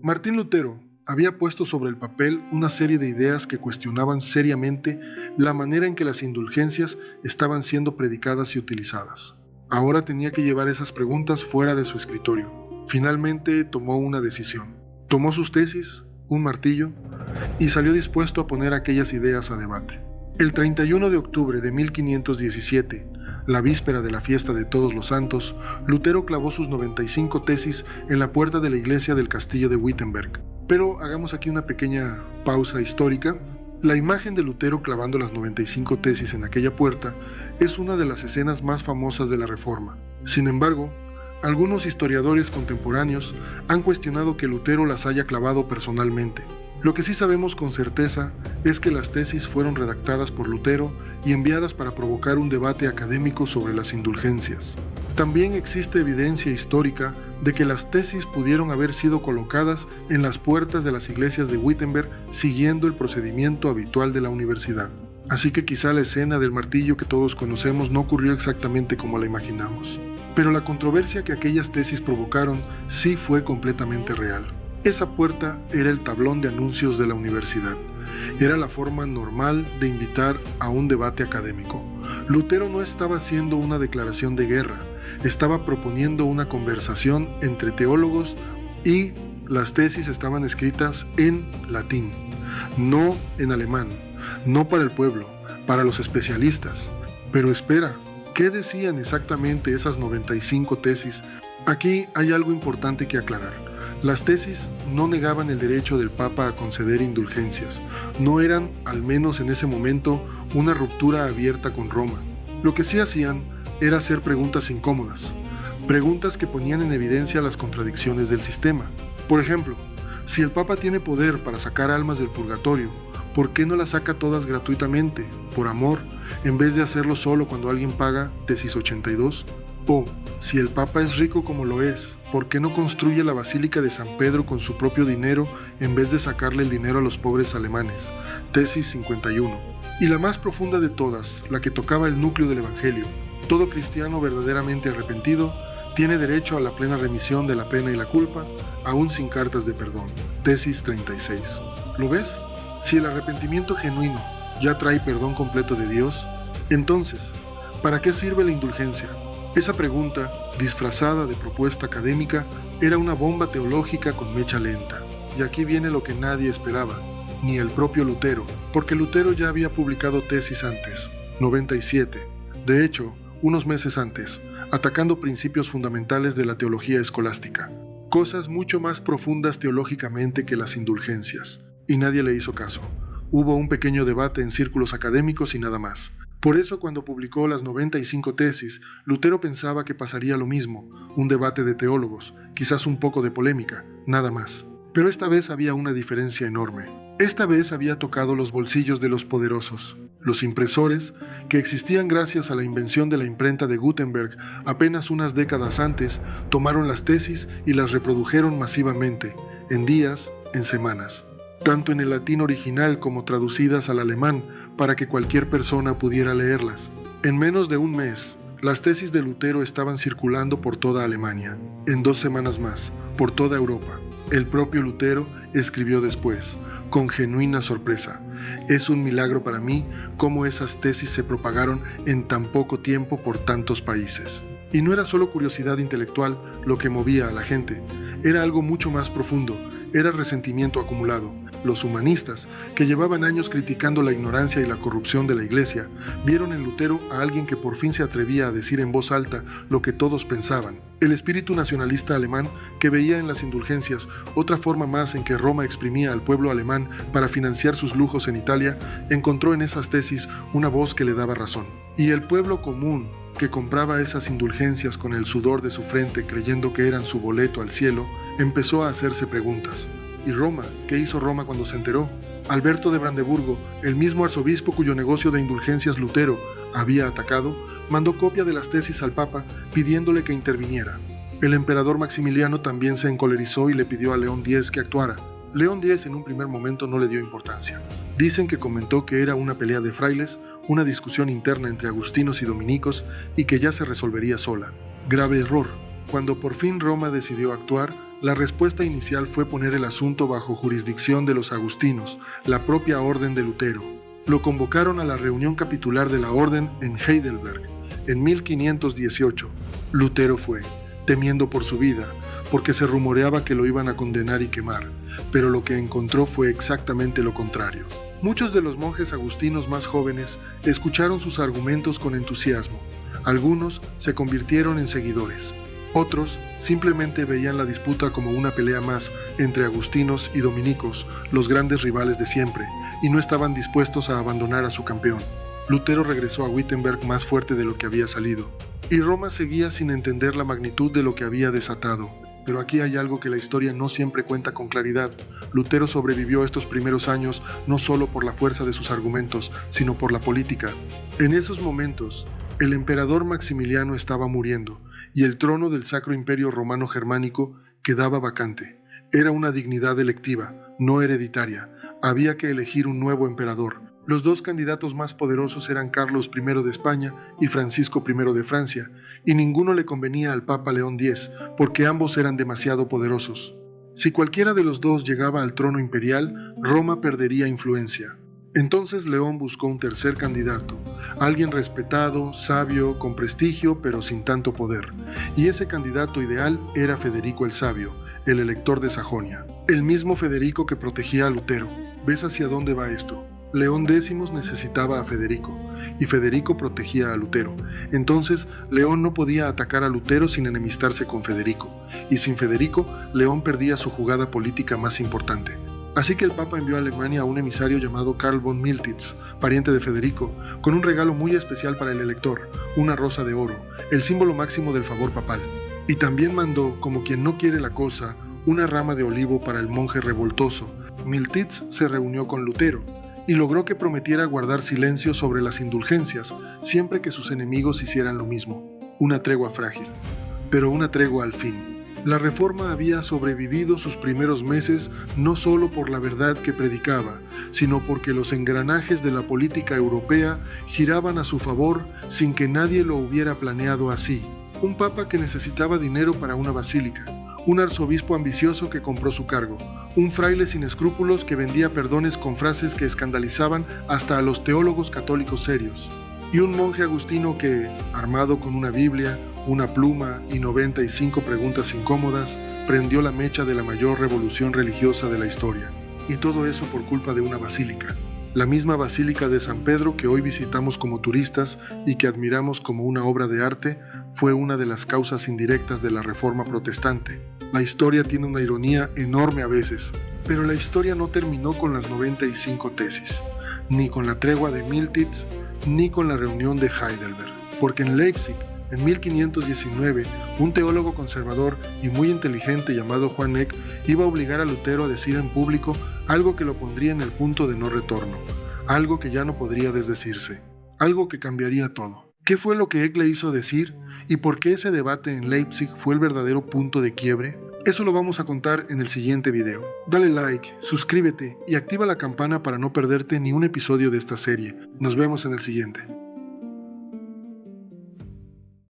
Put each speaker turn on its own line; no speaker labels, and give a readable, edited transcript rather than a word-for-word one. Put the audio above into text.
Martín Lutero había puesto sobre el papel una serie de ideas que cuestionaban seriamente la manera en que las indulgencias estaban siendo predicadas y utilizadas. Ahora tenía que llevar esas preguntas fuera de su escritorio. Finalmente tomó una decisión. Tomó sus tesis, un martillo, y salió dispuesto a poner aquellas ideas a debate. El 31 de octubre de 1517, la víspera de la fiesta de Todos los Santos, Lutero clavó sus 95 tesis en la puerta de la iglesia del castillo de Wittenberg. Pero hagamos aquí una pequeña pausa histórica. La imagen de Lutero clavando las 95 tesis en aquella puerta es una de las escenas más famosas de la Reforma. Sin embargo, algunos historiadores contemporáneos han cuestionado que Lutero las haya clavado personalmente. Lo que sí sabemos con certeza es que las tesis fueron redactadas por Lutero y enviadas para provocar un debate académico sobre las indulgencias. También existe evidencia histórica de que las tesis pudieron haber sido colocadas en las puertas de las iglesias de Wittenberg siguiendo el procedimiento habitual de la universidad. Así que quizá la escena del martillo que todos conocemos no ocurrió exactamente como la imaginamos. Pero la controversia que aquellas tesis provocaron sí fue completamente real. Esa puerta era el tablón de anuncios de la universidad. Era la forma normal de invitar a un debate académico. Lutero no estaba haciendo una declaración de guerra, estaba proponiendo una conversación entre teólogos y las tesis estaban escritas en latín, no en alemán, no para el pueblo, para los especialistas. Pero espera, ¿qué decían exactamente esas 95 tesis? Aquí hay algo importante que aclarar. Las tesis no negaban el derecho del Papa a conceder indulgencias, no eran, al menos en ese momento, una ruptura abierta con Roma. Lo que sí hacían era hacer preguntas incómodas, preguntas que ponían en evidencia las contradicciones del sistema. Por ejemplo, si el Papa tiene poder para sacar almas del purgatorio, ¿por qué no las saca todas gratuitamente, por amor, en vez de hacerlo solo cuando alguien paga tesis 82? O, si el Papa es rico como lo es, ¿por qué no construye la Basílica de San Pedro con su propio dinero en vez de sacarle el dinero a los pobres alemanes? Tesis 51. Y la más profunda de todas, la que tocaba el núcleo del Evangelio. Todo cristiano verdaderamente arrepentido tiene derecho a la plena remisión de la pena y la culpa, aún sin cartas de perdón. Tesis 36. ¿Lo ves? Si el arrepentimiento genuino ya trae perdón completo de Dios, entonces, ¿para qué sirve la indulgencia? Esa pregunta, disfrazada de propuesta académica, era una bomba teológica con mecha lenta. Y aquí viene lo que nadie esperaba, ni el propio Lutero, porque Lutero ya había publicado tesis antes, 97, de hecho, unos meses antes, atacando principios fundamentales de la teología escolástica, cosas mucho más profundas teológicamente que las indulgencias. Y nadie le hizo caso. Hubo un pequeño debate en círculos académicos y nada más. Por eso cuando publicó las 95 tesis, Lutero pensaba que pasaría lo mismo, un debate de teólogos, quizás un poco de polémica, nada más. Pero esta vez había una diferencia enorme. Esta vez había tocado los bolsillos de los poderosos. Los impresores, que existían gracias a la invención de la imprenta de Gutenberg apenas unas décadas antes, tomaron las tesis y las reprodujeron masivamente, en días, en semanas. Tanto en el latín original como traducidas al alemán para que cualquier persona pudiera leerlas. En menos de un mes, las tesis de Lutero estaban circulando por toda Alemania. En 2 semanas más, por toda Europa. El propio Lutero escribió después, con genuina sorpresa: es un milagro para mí cómo esas tesis se propagaron en tan poco tiempo por tantos países. Y no era solo curiosidad intelectual lo que movía a la gente, era algo mucho más profundo, era resentimiento acumulado. Los humanistas, que llevaban años criticando la ignorancia y la corrupción de la Iglesia, vieron en Lutero a alguien que por fin se atrevía a decir en voz alta lo que todos pensaban. El espíritu nacionalista alemán, que veía en las indulgencias otra forma más en que Roma exprimía al pueblo alemán para financiar sus lujos en Italia, encontró en esas tesis una voz que le daba razón. Y el pueblo común, que compraba esas indulgencias con el sudor de su frente creyendo que eran su boleto al cielo, empezó a hacerse preguntas. ¿Y Roma? ¿Qué hizo Roma cuando se enteró? Alberto de Brandeburgo, el mismo arzobispo cuyo negocio de indulgencias Lutero había atacado, mandó copia de las tesis al Papa pidiéndole que interviniera. El emperador Maximiliano también se encolerizó y le pidió a León X que actuara. León X en un primer momento no le dio importancia. Dicen que comentó que era una pelea de frailes, una discusión interna entre agustinos y dominicos y que ya se resolvería sola. Grave error. Cuando por fin Roma decidió actuar, La respuesta inicial fue poner el asunto bajo jurisdicción de los agustinos, la propia orden de Lutero. Lo convocaron a la reunión capitular de la orden en Heidelberg, en 1518. Lutero fue, temiendo por su vida, porque se rumoreaba que lo iban a condenar y quemar, pero lo que encontró fue exactamente lo contrario. Muchos de los monjes agustinos más jóvenes escucharon sus argumentos con entusiasmo. Algunos se convirtieron en seguidores. Otros simplemente veían la disputa como una pelea más entre agustinos y dominicos, los grandes rivales de siempre, y no estaban dispuestos a abandonar a su campeón. Lutero regresó a Wittenberg más fuerte de lo que había salido, y Roma seguía sin entender la magnitud de lo que había desatado. Pero aquí hay algo que la historia no siempre cuenta con claridad. Lutero sobrevivió estos primeros años no solo por la fuerza de sus argumentos, sino por la política. En esos momentos, el emperador Maximiliano estaba muriendo, y el trono del Sacro Imperio Romano Germánico quedaba vacante. Era una dignidad electiva, no hereditaria. Había que elegir un nuevo emperador. Los dos candidatos más poderosos eran Carlos I de España y Francisco I de Francia, y ninguno le convenía al Papa León X, porque ambos eran demasiado poderosos. Si cualquiera de los dos llegaba al trono imperial, Roma perdería influencia. Entonces León buscó un tercer candidato, alguien respetado, sabio, con prestigio, pero sin tanto poder. Y ese candidato ideal era Federico el Sabio, el elector de Sajonia. El mismo Federico que protegía a Lutero. ¿Ves hacia dónde va esto? León X necesitaba a Federico, y Federico protegía a Lutero. Entonces, León no podía atacar a Lutero sin enemistarse con Federico, y sin Federico, León perdía su jugada política más importante. Así que el Papa envió a Alemania a un emisario llamado Karl von Miltitz, pariente de Federico, con un regalo muy especial para el elector, una rosa de oro, el símbolo máximo del favor papal. Y también mandó, como quien no quiere la cosa, una rama de olivo para el monje revoltoso. Miltitz se reunió con Lutero, y logró que prometiera guardar silencio sobre las indulgencias siempre que sus enemigos hicieran lo mismo. Una tregua frágil, pero una tregua al fin. La Reforma había sobrevivido sus primeros meses no solo por la verdad que predicaba, sino porque los engranajes de la política europea giraban a su favor sin que nadie lo hubiera planeado así. Un papa que necesitaba dinero para una basílica, un arzobispo ambicioso que compró su cargo, un fraile sin escrúpulos que vendía perdones con frases que escandalizaban hasta a los teólogos católicos serios, y un monje agustino que, armado con una Biblia, una pluma y 95 preguntas incómodas, prendió la mecha de la mayor revolución religiosa de la historia. Y todo eso por culpa de una basílica. La misma Basílica de San Pedro que hoy visitamos como turistas y que admiramos como una obra de arte, fue una de las causas indirectas de la Reforma protestante. La historia tiene una ironía enorme a veces, pero la historia no terminó con las 95 tesis, ni con la tregua de Miltitz, ni con la reunión de Heidelberg, porque en Leipzig, en 1519, un teólogo conservador y muy inteligente llamado Juan Eck iba a obligar a Lutero a decir en público algo que lo pondría en el punto de no retorno, algo que ya no podría desdecirse, algo que cambiaría todo. ¿Qué fue lo que Eck le hizo decir? ¿Y por qué ese debate en Leipzig fue el verdadero punto de quiebre? Eso lo vamos a contar en el siguiente video. Dale like, suscríbete y activa la campana para no perderte ni un episodio de esta serie. Nos vemos en el siguiente.